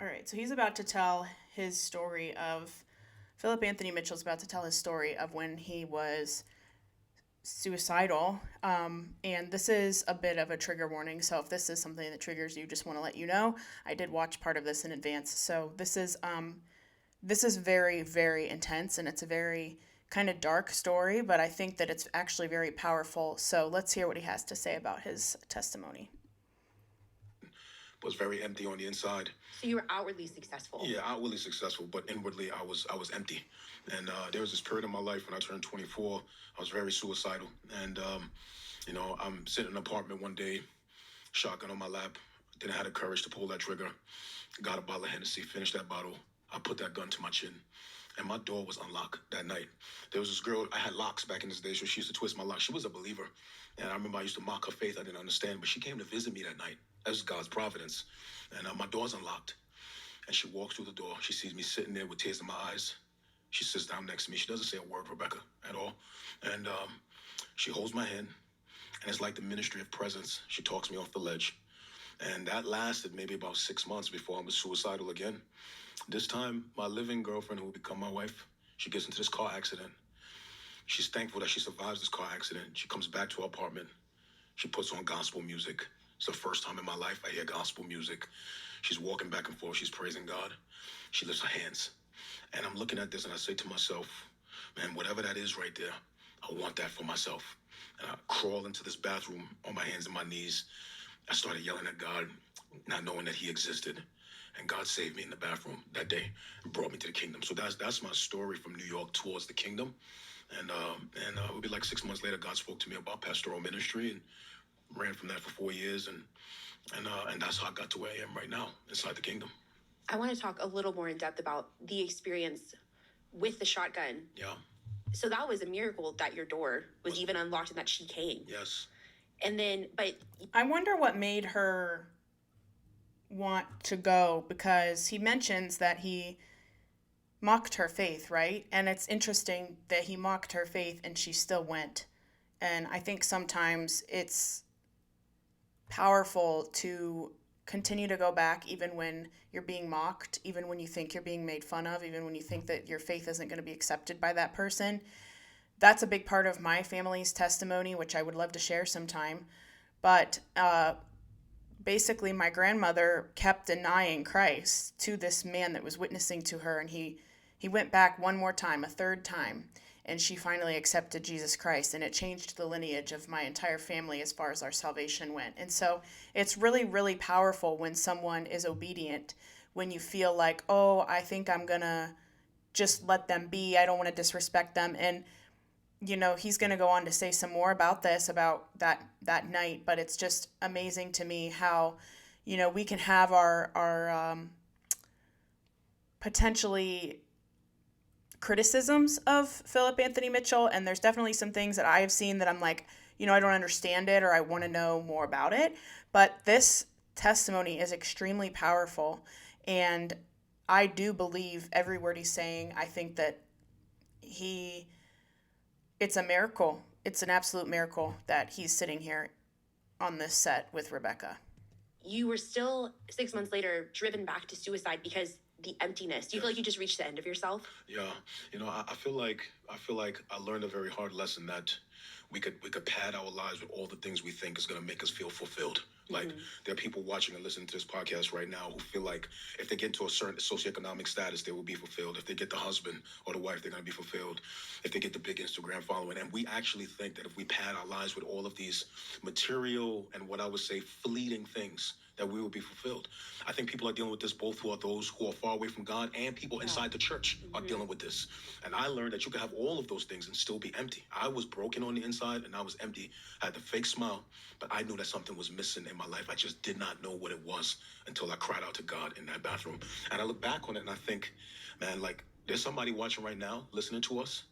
All right, so he's about to tell his story of Philip Anthony Mitchell's about to tell his story of when he was suicidal. And this is a bit of a trigger warning. So if this is something that triggers you, just want to let you know. I did watch part of this in advance. So this is very, very intense, and it's a very kind of dark story, but I think that it's actually very powerful. So let's hear what he has to say about his testimony. Was very empty on the inside. So you were outwardly successful. Yeah, outwardly successful, but inwardly I was empty. And there was this period in my life when I turned 24. I was very suicidal, and I'm sitting in an apartment one day, shotgun on my lap. Didn't have the courage to pull that trigger. Got a bottle of Hennessy, finished that bottle. I put that gun to my chin, and my door was unlocked that night. There was this girl, I had locks back in this day, so she used to twist my locks. She was a believer, and I remember I used to mock her faith. I didn't understand, but she came to visit me that night. That was God's providence. And my door's unlocked, and she walks through the door. She sees me sitting there with tears in my eyes. She sits down next to me. She doesn't say a word, Rebecca, at all. And she holds my hand, and it's like the ministry of presence. She talks me off the ledge. And that lasted maybe about 6 months before I was suicidal again. This time, my living girlfriend, who would become my wife, she gets into this car accident. She's thankful that she survives this car accident. She comes back to her apartment. She puts on gospel music. It's the first time in my life I hear gospel music. She's walking back and forth. She's praising God. She lifts her hands. And I'm looking at this and I say to myself, man, whatever that is right there, I want that for myself. And I crawl into this bathroom on my hands and my knees. I started yelling at God, not knowing that he existed. And God saved me in the bathroom that day and brought me to the kingdom. So that's my story from New York towards the kingdom. And it would be like 6 months later, God spoke to me about pastoral ministry and ran from that for 4 years. And that's how I got to where I am right now, inside the kingdom. I want to talk a little more in depth about the experience with the shotgun. Yeah. So that was a miracle that your door was even unlocked and that she came. Yes. And then, but I wonder what made her want to go, because he mentions that he mocked her faith, right? And it's interesting that he mocked her faith and she still went. And I think sometimes it's powerful to continue to go back even when you're being mocked, even when you think you're being made fun of, even when you think that your faith isn't going to be accepted by that person. That's a big part of my family's testimony, which I would love to share sometime. But basically, my grandmother kept denying Christ to this man that was witnessing to her, and he went back one more time, a third time, and she finally accepted Jesus Christ, and it changed the lineage of my entire family as far as our salvation went. And so it's really, really powerful when someone is obedient, when you feel like, oh, I think I'm going to just let them be. I don't want to disrespect them. And he's going to go on to say some more about this, about that night, but it's just amazing to me how, we can have our potentially criticisms of Philip Anthony Mitchell, and there's definitely some things that I have seen that I'm like, I don't understand it or I want to know more about it, but this testimony is extremely powerful, and I do believe every word he's saying. I think that it's a miracle. It's an absolute miracle that he's sitting here on this set with Rebecca. You were still 6 months later driven back to suicide because the emptiness. Do you feel like you just reached the end of yourself? Yeah. I feel like I learned a very hard lesson that we could pad our lives with all the things we think is going to make us feel fulfilled. Like, there are people watching and listening to this podcast right now who feel like if they get to a certain socioeconomic status, they will be fulfilled. If they get the husband or the wife, they're going to be fulfilled. If they get the big Instagram following. And we actually think that if we pad our lives with all of these material and what I would say fleeting things, that we will be fulfilled. I think people are dealing with this, both who are those who are far away from God and people inside the church are dealing with this. And I learned that you can have all of those things and still be empty. I was broken on the inside and I was empty. I had the fake smile, but I knew that something was missing in my life. I just did not know what it was until I cried out to God in that bathroom. And I look back on it and I think, man, like, there's somebody watching right now, listening to us,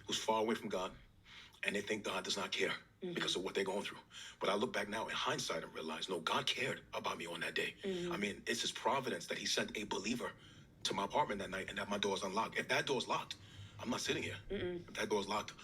who's far away from God, and they think God does not care because of what they're going through. But I look back now in hindsight and realize, no, God cared about me on that day. I mean, it's his providence that he sent a believer to my apartment that night and that my door's unlocked. If that door's locked, I'm not sitting here. If that door's locked,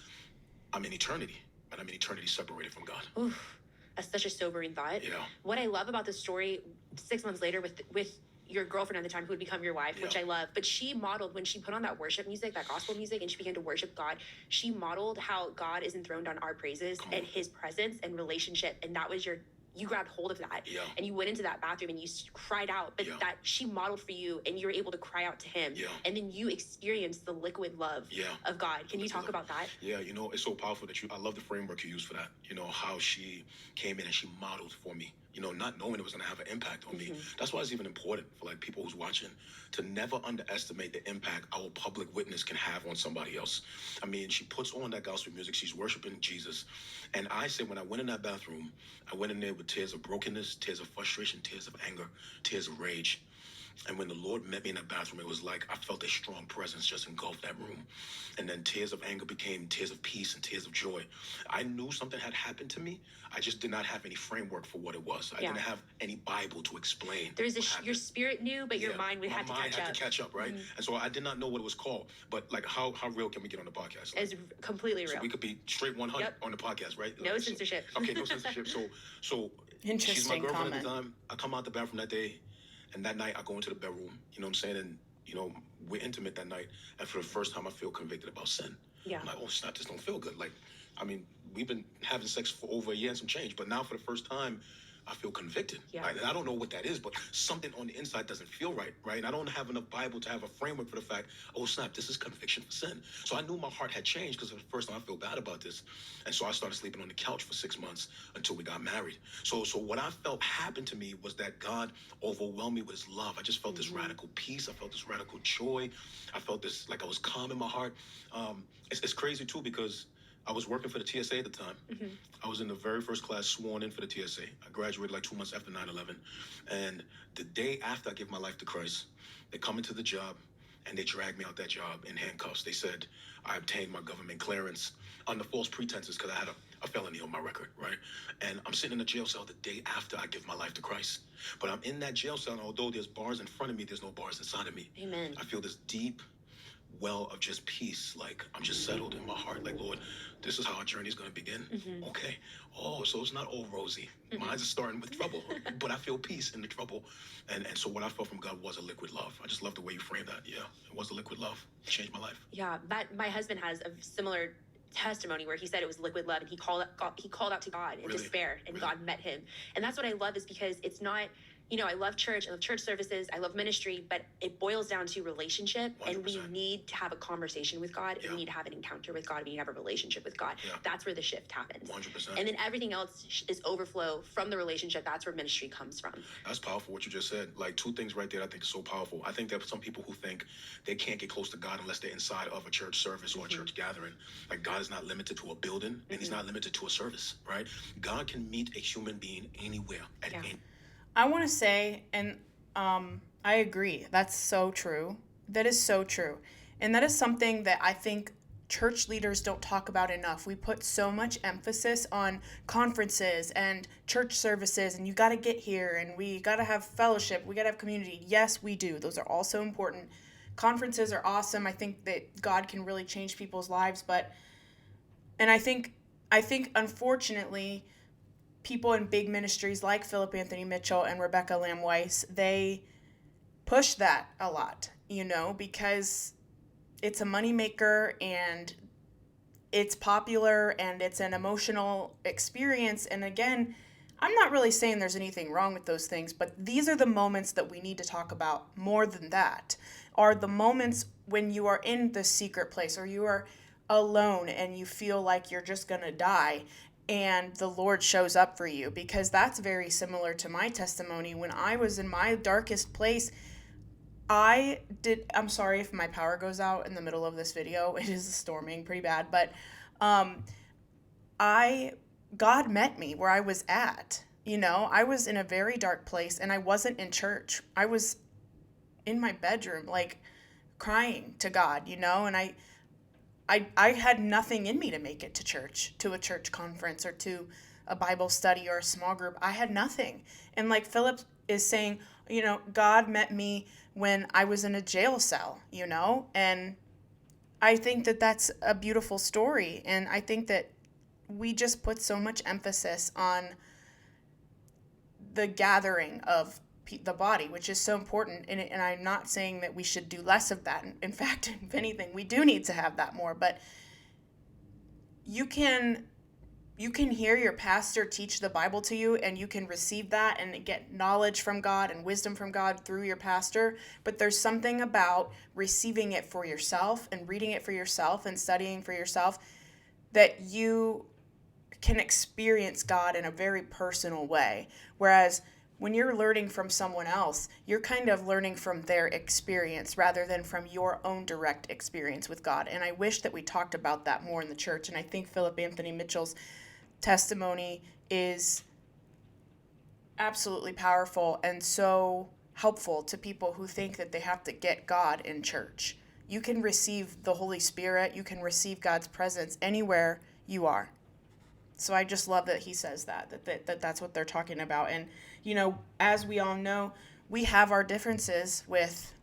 I'm in eternity. And I'm in eternity separated from God. Oof. such a sobering thought. Yeah. What I love about the story 6 months later with your girlfriend at the time who would become your wife, which Yeah. I love, but she modeled when she put on that worship music, that gospel music, and she began to worship God. She modeled how God is enthroned on our praises Come on. and his presence and relationship. And that was you grabbed hold of that. Yeah. And you went into that bathroom and you cried out, but Yeah. that she modeled for you and you were able to cry out to him. Yeah. And then you experienced the liquid love Yeah. of God. Can you talk about that? Yeah, you know, it's so powerful that I love the framework you use for that. You know, how she came in and she modeled for me, you know, not knowing it was going to have an impact on me. That's why it's even important for like people who's watching to never underestimate the impact our public witness can have on somebody else. I mean, she puts on that gospel music, she's worshiping Jesus. And I said, when I went in that bathroom, I went in there with tears of brokenness, tears of frustration, tears of anger, tears of rage. And when the Lord met me in that bathroom, it was like I felt a strong presence just engulf that room. And then tears of anger became tears of peace and tears of joy. I knew something had happened to me. I just did not have any framework for what it was. I didn't have any Bible to explain. Your spirit knew, but your mind had to catch up. Right? And so I did not know what it was called. But like, how real can we get on the podcast? Like, it's completely real. So we could be straight 100 on the podcast, right? No censorship. Okay, no censorship. So she's my girlfriend at the time. I come out the bathroom that day. And that night, I go into the bedroom, you know what I'm saying? And, you know, we're intimate that night. And for the first time, I feel convicted about sin. Yeah. I'm like, oh, snap, this don't feel good. Like, I mean, we've been having sex for over a year and some change. But now, for the first time, I feel convicted. Yeah. Right? And I don't know what that is, but something on the inside doesn't feel right, right? And I don't have enough Bible to have a framework for the fact, oh, snap, this is conviction for sin. So I knew my heart had changed because for the first time I feel bad about this. And so I started sleeping on the couch for 6 months until we got married. So what I felt happened to me was that God overwhelmed me with his love. I just felt this radical peace. I felt this radical joy. I felt this, like I was calm in my heart. It's crazy too because I was working for the TSA at the time. I was in the very first class sworn in for the TSA. I graduated like 2 months after 9/11. And the day after I give my life to Christ, they come into the job and they dragged me out that job in handcuffs. They said I obtained my government clearance under false pretenses because I had a felony on my record, right? And I'm sitting in a jail cell the day after I give my life to Christ. But I'm in that jail cell, and although there's bars in front of me, there's no bars inside of me. Amen. I feel this deep well of just peace. Like I'm just settled in my heart. Like, Lord, this is how our journey is going to begin. Okay. Oh, so it's not all rosy. Mine's starting with trouble, but I feel peace in the trouble. And so what I felt from God was a liquid love. I just love the way you framed that. Yeah, it was a liquid love. It changed my life. Yeah, my husband has a similar testimony where he said it was liquid love, and he called out to God in despair, and God met him. And that's what I love, is because it's not, you know, I love church services, I love ministry, but it boils down to relationship. 100%. And we need to have a conversation with God. And we need to have an encounter with God. We need to have a relationship with God. That's where the shift happens. 100%. And then everything else is overflow from the relationship. That's where ministry comes from. That's powerful what you just said. Like 2 things right there I think is so powerful. I think there are some people who think they can't get close to God unless they're inside of a church service or a church gathering. Like God is not limited to a building, and he's not limited to a service, right? God can meet a human being anywhere at any. I want to say, and I agree, that's so true. That is so true. And that is something that I think church leaders don't talk about enough. We put so much emphasis on conferences and church services, and you got to get here, and we got to have fellowship, we got to have community. Yes, we do. Those are all so important. Conferences are awesome. I think that God can really change people's lives, and I think unfortunately, people in big ministries like Philip Anthony Mitchell and Rebecca Lamb Weiss, they push that a lot, you know, because it's a moneymaker and it's popular and it's an emotional experience. And again, I'm not really saying there's anything wrong with those things, but these are the moments that we need to talk about more than that, are the moments when you are in the secret place or you are alone and you feel like you're just going to die, and the Lord shows up for you, because that's very similar to my testimony. When I was in my darkest place, I'm sorry if my power goes out in the middle of this video. It is storming pretty bad, but God met me where I was at. You know, I was in a very dark place, and I wasn't in church. I was in my bedroom, like crying to God, you know, and I had nothing in me to make it to church, to a church conference or to a Bible study or a small group. I had nothing. And like Philip is saying, you know, God met me when I was in a jail cell, you know, and I think that that's a beautiful story. And I think that we just put so much emphasis on the gathering of the body, which is so important. And I'm not saying that we should do less of that. In fact, if anything, we do need to have that more. But you can hear your pastor teach the Bible to you, and you can receive that and get knowledge from God and wisdom from God through your pastor. But there's something about receiving it for yourself and reading it for yourself and studying for yourself that you can experience God in a very personal way. Whereas when you're learning from someone else, you're kind of learning from their experience rather than from your own direct experience with God. And I wish that we talked about that more in the church. And I think Philip Anthony Mitchell's testimony is absolutely powerful and so helpful to people who think that they have to get God in church. You can receive the Holy Spirit, you can receive God's presence anywhere you are. So I just love that he says that's what they're talking about. And, as we all know, we have our differences with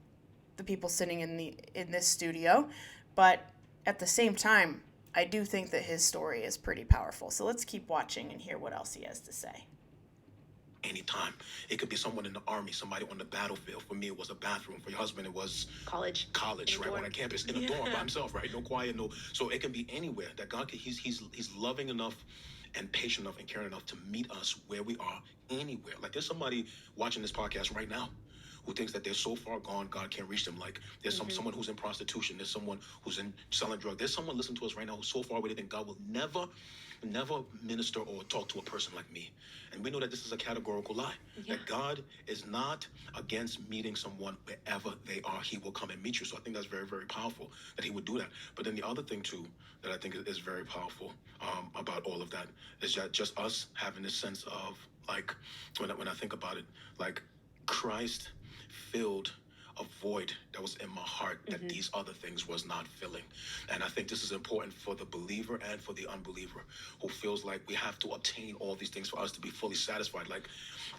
the people sitting in this studio, but at the same time, I do think that his story is pretty powerful. So let's keep watching and hear what else he has to say. Anytime. It could be someone in the army, somebody on the battlefield. For me, it was a bathroom. For your husband, it was college, right? On a campus, in a dorm by himself, right? No quiet, no. So it can be anywhere that God can. He's loving enough and patient enough and caring enough to meet us where we are, anywhere. Like there's somebody watching this podcast right now who thinks that they're so far gone, God can't reach them. Like there's someone who's in prostitution. There's someone who's in selling drugs. There's someone listening to us right now who's so far away they think God will never minister or talk to a person like me. And we know that this is a categorical lie. Yeah. That God is not against meeting someone wherever they are. He will come and meet you. So I think that's very, very powerful that he would do that. But then the other thing too that I think is very powerful about all of that is that just us having this sense of like, when I think about it, like Christ filled a void that was in my heart that these other things was not filling. And I think this is important for the believer and for the unbeliever who feels like we have to obtain all these things for us to be fully satisfied. Like,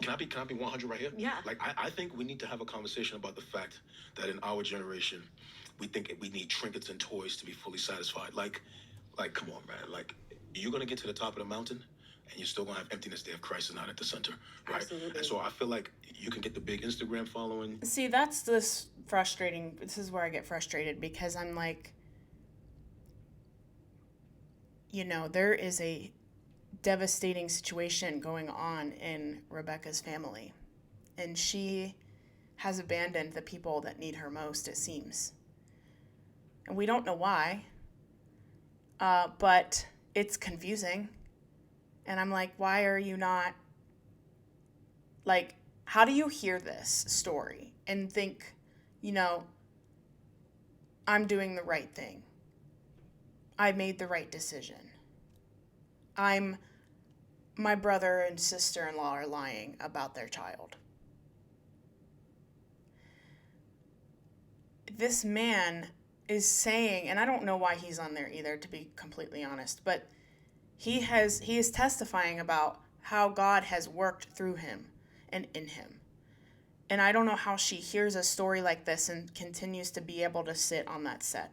can I be 100 right here? Yeah. Like, I think we need to have a conversation about the fact that in our generation, we think we need trinkets and toys to be fully satisfied. Like, come on, man. Like, you're going to get to the top of the mountain and you're still going to have emptiness there if Christ is not at the center, right? Absolutely. And so I feel like you can get the big Instagram following. See, that's this frustrating. This is where I get frustrated because I'm like, there is a devastating situation going on in Rebecca's family. And she has abandoned the people that need her most, it seems. And we don't know why, but it's confusing. And I'm like, why are you not, like, how do you hear this story and think, I'm doing the right thing. I made the right decision. My brother and sister-in-law are lying about their child. This man is saying, and I don't know why he's on there either, to be completely honest, but he is testifying about how God has worked through him and in him. And I don't know how she hears a story like this and continues to be able to sit on that set.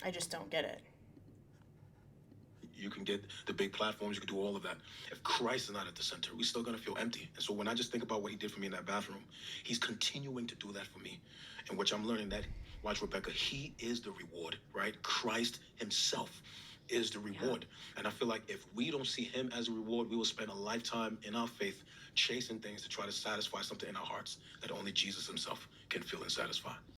I just don't get it. You can get the big platforms, you can do all of that. If Christ is not at the center, we're still going to feel empty. And so when I just think about what he did for me in that bathroom, he's continuing to do that for me. And which I'm learning that, watch Rebecca, he is the reward, right? Christ himself is the reward. Yeah. And I feel like if we don't see him as a reward, we will spend a lifetime in our faith chasing things to try to satisfy something in our hearts that only Jesus himself can fill and satisfy.